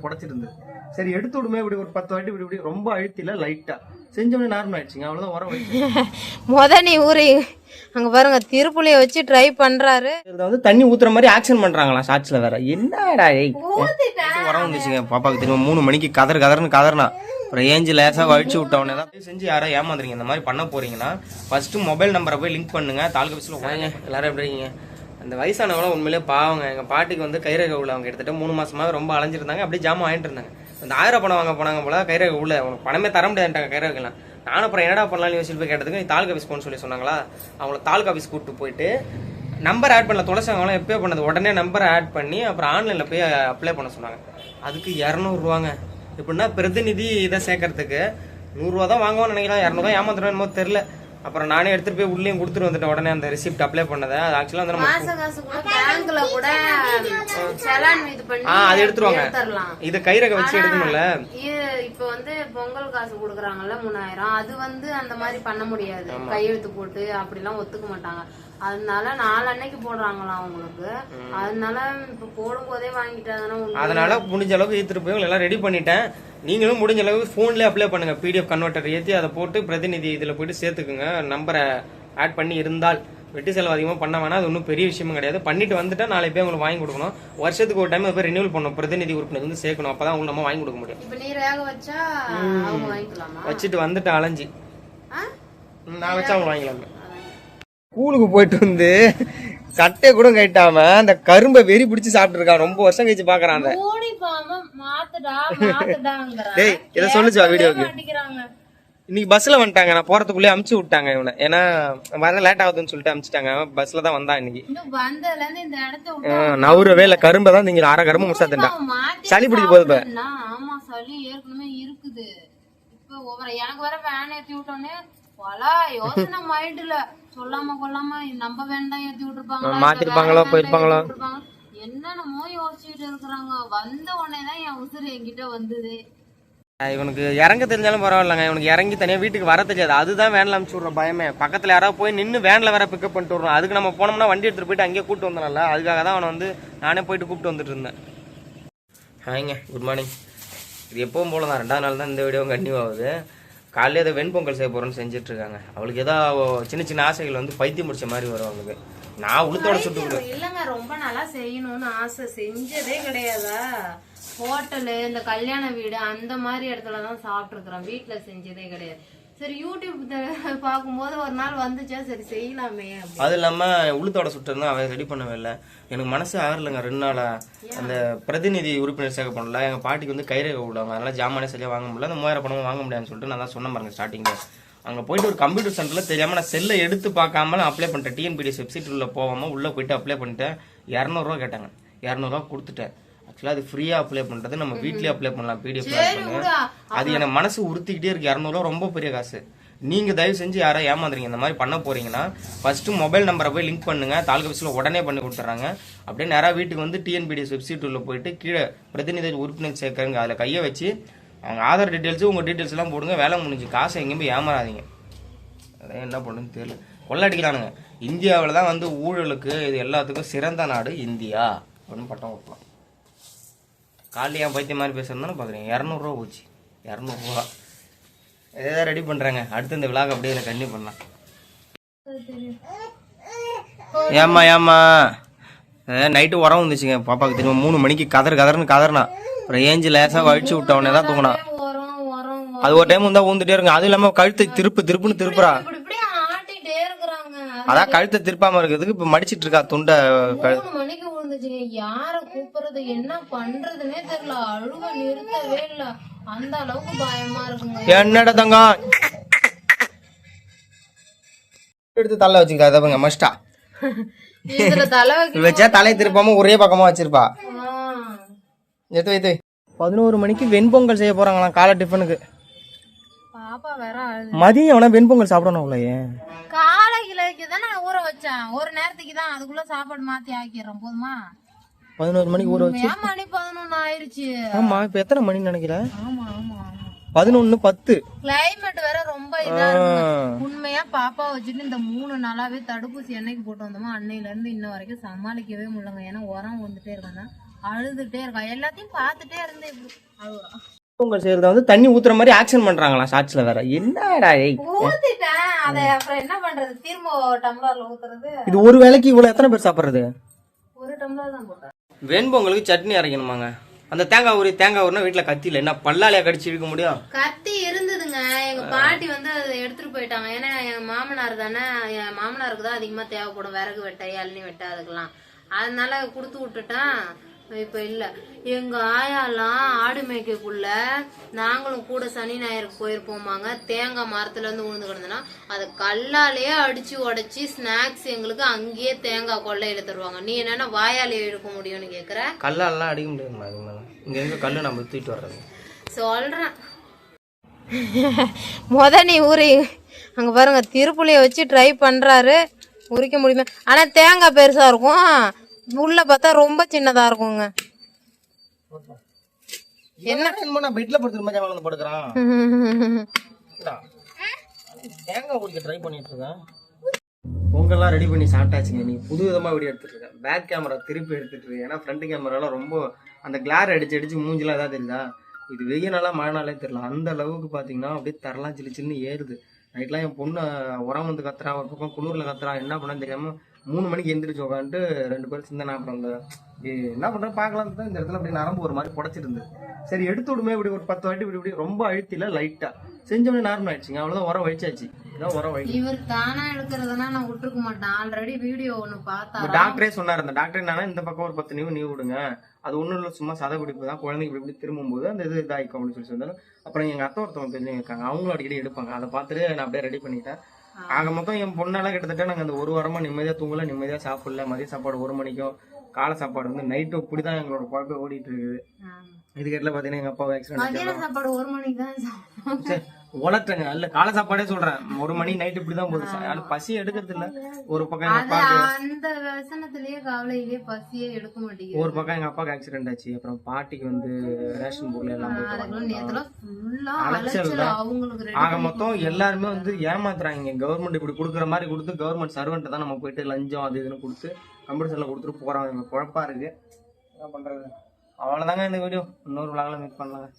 புடைச்சிருந்தது. சரி எடுத்து விடுமே இப்படி ஒரு 10 வாட்டி இப்படி இப்படி ரொம்ப அழுத்தில லைட்டா செஞ்சோடனே நார்மல் ஆயிடுச்சுங்க. அவ்வளவுதான் உரம் முத நீ ஊறி அங்க பாருங்க திருப்புளிய வச்சு ட்ரை பண்றாரு. இதை வந்து தண்ணி ஊத்துற மாதிரி ஆக்ஷன் பண்றாங்களா ஷார்ட்ஸ்ல வேற. என்னடா உரம் வந்துச்சுங்க பாப்பாக்கு திரும்ப 3 மணிக்கு கதறுன்னு கதறினா ஒரு ஏஞ்சு லேசா வழிச்சு விட்டவனே தான் செஞ்சு யாரோ ஏமாந்துறீங்க. இந்த மாதிரி பண்ண போறீங்கன்னா ஃபர்ஸ்ட் மொபைல் நம்பரை போய் லிங்க் பண்ணுங்க. தாலுகா ஆஃபீஸ்ல வாங்க. எல்லாரும் எப்படி இருக்கீங்க? அந்த வயசானவங்களும் உண்மையிலே பாவங்க. எங்கள் பாட்டிக்கு வந்து கைரேகை உள்ள அவங்க கிட்டத்தட்ட 3 மாசமாக ரொம்ப அலைஞ்சிருந்தாங்க. அப்படியே ஜாமான் வாங்கிட்டு இருந்தாங்க. அந்த 1000 பணம் வாங்க போனாங்க போல. கைரேகை உள்ள உனக்கு பணமே தர முடியாதுட்டாங்க கைரேகைலாம். நானும் அப்புறம் என்னடா பண்ணலாம்னு யோசிச்சு போய் கேட்டதுக்கு நீ தாலுகா ஆஃபீஸ் போன்னு சொல்லி சொன்னாங்களா. அவங்கள தாலுகா ஆஃபீஸ் கூப்பிட்டு போயிட்டு நம்பர் ஆட் பண்ணல. துளசவங்களாம் எப்பயோ பண்ணது. உடனே நம்பரை ஆட் பண்ணி அப்புறம் ஆன்லைனில் போய் அப்ளை பண்ண சொன்னாங்க. அதுக்கு 200 ரூபாங்க. எப்படின்னா பிரதிநிதி இதை சேர்க்கறதுக்கு 100 ரூபா தான் வாங்குவோம்னு நினைக்கலாம். 200 ரூபா ஏமாத்துறோம் என்னமோ தெரியல. அப்புறம் நானே எடுத்துட்டு போய் உள்ளேயும் கொடுத்துட்டு வந்துட்டேன். உடனே அந்த ரிசிப்ட் அப்ளை பண்ணதை அது ஆக்சுவலா வந்து அது எடுத்துருவாங்க. இது கைரேகை வச்சு எடுக்கணும்ல. இப்ப வந்து பொங்கல் காசு கொடுக்குறாங்கல்ல 3000, அது வந்து அந்த மாதிரி பண்ண முடியாது. கையெழுத்து போட்டு அப்படிலாம் ஒத்துக்க மாட்டாங்க. அதனால 4 அன்னைக்கு போடுறாங்களா அவங்களுக்கு. அதனால இப்ப போடும் போதே வாங்கிட்டாங்கன்னா அதனால முடிஞ்ச அளவுக்கு ஏத்துட்டு போய் எல்லாம் ரெடி பண்ணிட்டேன். நீங்களும் முடிஞ்ச அளவுக்கு போன்லயே அப்ளை பண்ணுங்க. PDF கன்வெர்ட்டர் ஏற்றி அதை போட்டு பிரதிநிதி இதுல போயிட்டு சேர்த்துக்குங்க. நம்பரை ஆட் பண்ணி இருந்தால் வெட்டி செலவு அதிகமாக பண்ண வேணா. அது ஒன்றும் பெரிய விஷயமும் கிடையாது. பண்ணிட்டு வந்துட்டா நாளை போய் உங்களுக்கு வாங்கி கொடுக்கணும். வருஷத்துக்கு ஒரு டைம் போய் ரினியூவல் பண்ணணும். பிரதிநிதி உறுப்பினர் வந்து சேர்க்கணும். அப்பதான் உங்களுக்கு நம்ம வாங்கி கொடுக்க முடியும். வச்சுட்டு வந்துட்டு அலைஞ்சி நான் வச்சா அவங்க வாங்கிக்கலாமே. ஸ்கூலுக்கு போயிட்டு வந்து சட்டையை கூட கட்டாம அந்த கரும்பை வெறி பிடிச்சி சாப்பிட்டு இருக்கான். ரொம்ப வருஷம் கழிச்சு பாக்குறான். டேய் இதை சொல்லுச்சா வீடியோக்கு. இன்னைக்கு பஸ்ல வந்துட்டாங்க. நான் போறதுக்குள்ளே அமுச்சு விட்டாங்க இவனை. ஏன்னா வர லேட் ஆகுதுன்னு சொல்லிட்டு அமுச்சுட்டாங்க. பஸ்ல தான் வந்தான் இன்னைக்கு. நவுறவே இல்ல. கரும்பை தான் நீங்க 6 கரும்பு முடிச்சா தின்ட்டான். சளி பிடிக்க போகுது. ஆமா சளி ஏற்கனவே இருக்குது. இப்ப எனக்கு வர வேன் ஏத்தி விட்டோன்னே பல யோசனை மைண்ட்ல சொல்லாம கொள்ளாம நம்ப வேண்டாம் ஏத்தி விட்டுருப்பாங்க. மாத்திருப்பாங்களோ போயிருப்பாங்களோ என்னென்னமோ யோசிச்சுட்டு இருக்கிறாங்க. வந்த உடனேதான் என் உசுறு என்கிட்ட வந்தது. இவனுக்கு இறங்க தெரிஞ்சாலும் பரவாயில்லங்க. இவனுக்கு இறங்கி தனியா வீட்டுக்கு வர தெரியாது. அதுதான் வேன்ல அனுப்பிச்சு விடுற பயமே. பக்கத்துல யாராவது போய் நின்று வேன்ல வேற பிக்கப் பண்ணிட்டு வருவோம். அதுக்கு நம்ம போனோம்னா வண்டி எடுத்துட்டு போயிட்டு அங்கேயே கூப்பிட்டு வந்தோம்ல. அதுக்காக தான் அவனை வந்து நானே போயிட்டு கூப்பிட்டு வந்துட்டு இருந்தேன். ஹாய்ங்க, குட் மார்னிங். இது எப்பவும் போல தான் 2வது நாள் தான் இந்த வீடியோ கன்டினியூ ஆகுது. காலையில் ஏதோ வெண்பொங்கல் செய்ய போறோன்னு செஞ்சுட்டு இருக்காங்க. அவளுக்கு ஏதோ சின்ன சின்ன ஆசைகள் வந்து பைத்தியம் முடிச்ச மாதிரி வரும் அவளுக்கு. நான் உளுத்தோட சுட்டு விடுவேன். இல்லங்க ரொம்ப நாளா செய்யணும்னு ஆசை. செஞ்சதே கிடையாதா. ஹோட்டலு இந்த கல்யாண வீடு அந்த மாதிரி இடத்துலதான் சாப்பிட்டு இருக்கிறோம். வீட்டுல செஞ்சதே கிடையாது. சரி யூடியூப் பார்க்கும்போது ஒரு நாள் வந்துச்சா சரி செய்யலாமே. அது இல்லாம உளுத்தோட சுட்டு அவன் ரெடி பண்ணவே இல்லை. எனக்கு மனசு ஆகலைங்க 2 நாளா. அந்த பிரதிநிதி உறுப்பினர் சேர்க்க பண்ணல. எங்க பாட்டிக்கு வந்து கைரேகை விடுவாங்க. அதனால ஜாமானே சரியா வாங்க முடியல. அந்த 3000 பணமும் வாங்க முடியாதுன்னு சொல்லிட்டு நான் தான் சொன்ன பாருங்க ஸ்டார்டிங்ல. அங்க போயிட்டு ஒரு கம்ப்யூட்டர் சென்டர்ல தெரியாம நான் செல்லை எடுத்து பார்க்காம அப்ளை பண்ணிட்டேன். TNPSC வெப்சைட் உள்ள போகாம உள்ள போயிட்டு அப்ளை பண்ணிட்டேன். 200 ரூபா கேட்டாங்க. 200 ரூபா கொடுத்துட்டேன். ஆக்சுவலா அது ஃப்ரீயா அப்ளை பண்றது. நம்ம வீட்லயே அப்ளை பண்ணலாம். PDF அது எனக்கு மனசு உறுத்திக்கிட்டே இருக்கு. 200 ரூபா ரொம்ப பெரிய காசு. நீங்க தயவு செஞ்சு யாரா ஏமாந்துறீங்க இந்த மாதிரி பண்ண போறீங்கன்னா ஃபர்ஸ்ட் மொபைல் நம்பரை போய் லிங்க் பண்ணுங்க. தாலுகா ஆஃபீஸ்ல உடனே பண்ணி கொடுத்துறாங்க. அப்படியே நேரா வீட்டுக்கு வந்து TNPSC வெப்சைட் உள்ள போயிட்டு கீழே பிரதிநிதி உறுப்பினர் சேர்க்கறங்க. அதுல கையை வச்சு அவங்க ஆதார் டீட்டெயில்ஸ் உங்க டீட்டெயில்ஸ் எல்லாம் போடுங்க. வேலை முடிஞ்சு. காசை எங்கேயும் போய் ஏமாறாதீங்க. அதான் என்ன பண்ணுன்னு தெரியல. கொள்ளடிக்கலானுங்க. இந்தியாவில் தான் வந்து ஊழலுக்கு இது எல்லாத்துக்கும் சிறந்த நாடு இந்தியா அப்படின்னு பட்டம் கொடுக்கலாம். காலையில் என் பைத்திய மாதிரி பேசுறதுன்னு பாக்குறீங்க. 200 ரூபா போச்சு. 200 ரூபா ஏதாவது ரெடி பண்றாங்க. அடுத்து இந்த விழாக்கு அப்படியே கண்டினியூ பண்ணலாம். ஏமா நைட்டு உரம் வந்துச்சுங்க பாப்பாக்கு. திரும்ப 3 மணிக்கு கதறுன்னு கதறினா அப்புறம் ஏஞ்சு லேசா வழிச்சு விட்டவனே தான் தூங்கினா. அது ஒரு டைம் வந்தா ஊந்துட்டே இருங்க. அதுவும் இல்லாம கழுத்தை திருப்புன்னு திருப்புறா. அதான் கழுத்தை திருப்பாம இருக்கிறதுக்கு இப்ப மடிச்சிட்டு இருக்கா துண்டை. 3 மணிக்கு விழுந்துச்சுங்க. யார கூப்பிடுறது என்ன பண்றதுன்னே தெரியல. அழுவ நிறுத்தவே இல்ல. அந்த அளவுக்கு பயமா இருக்குங்க. என்னடா தங்கம் எடுத்து தலை வச்சுங்க. மஸ்டா இதுல தலை வச்சா தலை திருப்பாம ஒரே பக்கமா வச்சிருப்பா. எடுத்து 11 மணிக்கு வெண்பொங்கல் செய்ய போறாங்களாம் காலை டிஃபனுக்கு. பாப்பா வேற மதியம் எவனா வெண்பொங்கல் சாப்பிடணும். அவ்வளோ காலை கிலோக்கு தான் நான் ஊற வச்சேன். ஒரு நேரத்துக்கு தான். அதுக்குள்ள சாப்பாடு மாத்தி ஆக்கிடுறோம். போதுமா? 11 மணிக்கு ஊற வச்சு மணி 11 ஆயிருச்சு. ஆமா இப்ப எத்தனை மணி நினைக்கிறேன்? ஆமா ஆமா 11:10. கிளைமேட் வேற ரொம்ப இதா இருக்கு. உண்மையா பாப்பா வச்சுட்டு இந்த 3 நாளாவே தடுப்பூசி என்னைக்கு போட்டு வந்தோமோ அன்னையில இருந்து இன்ன வரைக்கும் சமாளிக்கவே முடியலங்க. ஏன்னா உரம் வந்துட்டே இருக்காங்க. அழுதுட்டே இருக்கா, எல்லாத்தையும் பார்த்துட்டே இருந்து இப்படி அழுகுறான். உங்க செய்யறத வந்து தண்ணி ஊத்துற மாதிரி ஆக்ஷன் பண்றாங்களா ஷார்ட்ஸ்ல வேற, என்னடா ஏய். ஊத்திட்டேன், அதை அப்புறம் என்ன பண்றது, திரும்ப டம்ளர்ல ஊத்துறது. இது ஒரு வேளைக்கு இவ்வளவு எத்தனை பேர் சாப்பிடுறது? ஒரு டம்ளர் தான் போட்டேன். வெண்பொங்கலுக்கு சட்னி அரைக்கணுமாங்க. அந்த தேங்காய் ஊறினா வீட்டுல கத்தி இல்லை, என்ன பல்லாலையா கடிச்சு இழுக்க முடியும்? கத்தி இருந்ததுங்க, எங்க பாட்டி வந்து அதை எடுத்துட்டு போயிட்டாங்க. ஏன்னா என் மாமனார் தானே, என் மாமனாருக்கு தான் அதிகமா தேவைப்படும் விறகு வெட்ட இளநீ வெட்ட அதுக்கெல்லாம், அதனால கொடுத்து விட்டுட்டேன். இப்ப இல்ல, எங்க ஆயாலாம் ஆடு மேய்க்கக்குள்ள நாங்களும் கூட சனி ஞாயிறுக்கு போயிருப்போமாங்க. தேங்காய் மரத்துல இருந்து உழுந்து கிடந்தனா அதை கல்லாலேயே அடிச்சு உடைச்சி ஸ்நாக்ஸ் எங்களுக்கு அங்கேயே தேங்காய் கொள்ளையில தருவாங்க. நீ என்னன்னா வாயாலேயே எடுக்க முடியும்னு கேக்குற? கல்லாலாம் அடிக்க முடியாது, இங்க எங்க கல்லு நம்ம தூக்கிட்டு வர்றது சொல்றேன். நீ ஊறி அங்க பாருங்க, திருப்புளிய வச்சு ட்ரை பண்றாரு, உரிக்க முடியுமா? ஆனா தேங்காய் பெருசா இருக்கும், உள்ள பார்த்தா ரொம்ப சின்னதா இருக்குங்க. என்ன பெட்ல படுத்துற மாதிரி வந்து படுக்கிறான். தேங்காய் உரிக்க ட்ரை பண்ணிட்டு இருக்கேன். பொங்கல்லாம் ரெடி பண்ணி சாப்பிட்டாச்சுங்க. நீ புது விதமா வீடியோ எடுத்துட்டு இருக்கேன். பேக் கேமரா திருப்பி எடுத்துட்டு இருக்கேன். ஏன்னா ஃப்ரண்ட் கேமராலாம் ரொம்ப அந்த கிளார் அடிச்சு மூஞ்சிலாம் ஏதாவது தெரியுதா? இது வெய்ய நாளா மழை நாளே தெரியல, அந்த அளவுக்கு பாத்தீங்கன்னா அப்படியே தரலாம் சில்லு ஏறுது. நைட்லாம் என் பொண்ணு உரம் வந்து கத்துறா, ஒரு பக்கம் குளிர்ல கத்துறா, என்ன பண்ணான்னு தெரியாம 3 மணிக்கு எந்திரிச்சு உட்காந்துட்டு 2 பேரும் சிந்தனை. அப்புறம் என்ன பண்றேன் பார்க்கலாம் தான், இந்த இடத்துல அப்படியே நரம்பு ஒரு மாதிரி புடச்சிருந்து, சரி எடுத்து விடுமே இப்படி ஒரு 10 வாட்டி இப்படி ரொம்ப அழுத்தில லைட்டா செஞ்சோடனே நார்மல் ஆயிடுச்சுங்க. அவ்வளவுதான், உரம் வழிச்சாச்சு. இதான் உரம் வழி. இவர் தானா எடுக்கிறதுனா நான் விட்டுருக்க மாட்டேன். ஆல்ரெடி வீடியோ ஒண்ணு பார்த்தா டாக்டரே சொன்னார். அந்த டாக்டர் என்னன்னா, இந்த பக்கம் ஒரு 10 நீவு விடுங்க, அது ஒண்ணும் இல்லை, சும்மா சதை பிடிப்பு தான், குழந்தைங்க இப்படி திரும்பும் போது அந்த இது இதாயிக்கும் அப்படின்னு சொன்னாலும். அப்புறம் எங்க அத்தை ஒருத்தவங்க தெரிஞ்சவங்க இருக்காங்க, அவங்களும் அடிக்கடி எடுப்பாங்க. அதை பார்த்துட்டு நான் அப்படியே ரெடி பண்ணிட்டேன். ஆக மொத்தம் என் பொண்ணெல்லாம் கிட்டத்தட்ட நாங்கள் அந்த 1 வாரமா நிம்மதியா தூங்கல, நிம்மதியா சாப்பிடல. மதிய சாப்பாடு 1 மணிக்கும், காலை சாப்பாடு வந்து நைட்டும் இப்படிதான் எங்களோட குழப்பம் ஓடிட்டு இருக்குது. இதுக்கெட்டில் பாத்தீங்கன்னா எங்க அப்பா ஆக்சிடென்ட் சாப்பாடு 1 மணிக்கு தான் உலட்டுங்க. இல்ல காலை சாப்பாடே சொல்றேன், 1 மணி நைட் இப்படிதான் போகுது. பசி எடுக்கிறது இல்ல. ஒரு பக்கம் அந்த வசனத்திலேயே காலையிலேயே பசியே எடுக்க மாட்டேங்குது. ஒரு பக்கம் எங்க அப்பாவுக்கு ஆக்சிடென்ட் ஆச்சு. அப்புறம் பாட்டிக்கு வந்து ரேஷன் பொருள் எல்லாம் அலைச்சல் தான். ஆக மொத்தம் எல்லாருமே வந்து ஏமாத்துறாங்க. கவர்மெண்ட் இப்படி குடுக்குற மாதிரி கொடுத்து, கவர்மெண்ட் சர்வெண்ட் தான் நம்ம போயிட்டு லஞ்சம் அது இதுன்னு கொடுத்து கம்ப்யூட்டர் செல்ல கொடுத்துட்டு போறாங்க. குழப்பா இருக்கு, என்ன பண்றது? அவ்வளவுதாங்க இந்த வீடியோ. இன்னொரு விழாவில் மீட் பண்ணலாங்க.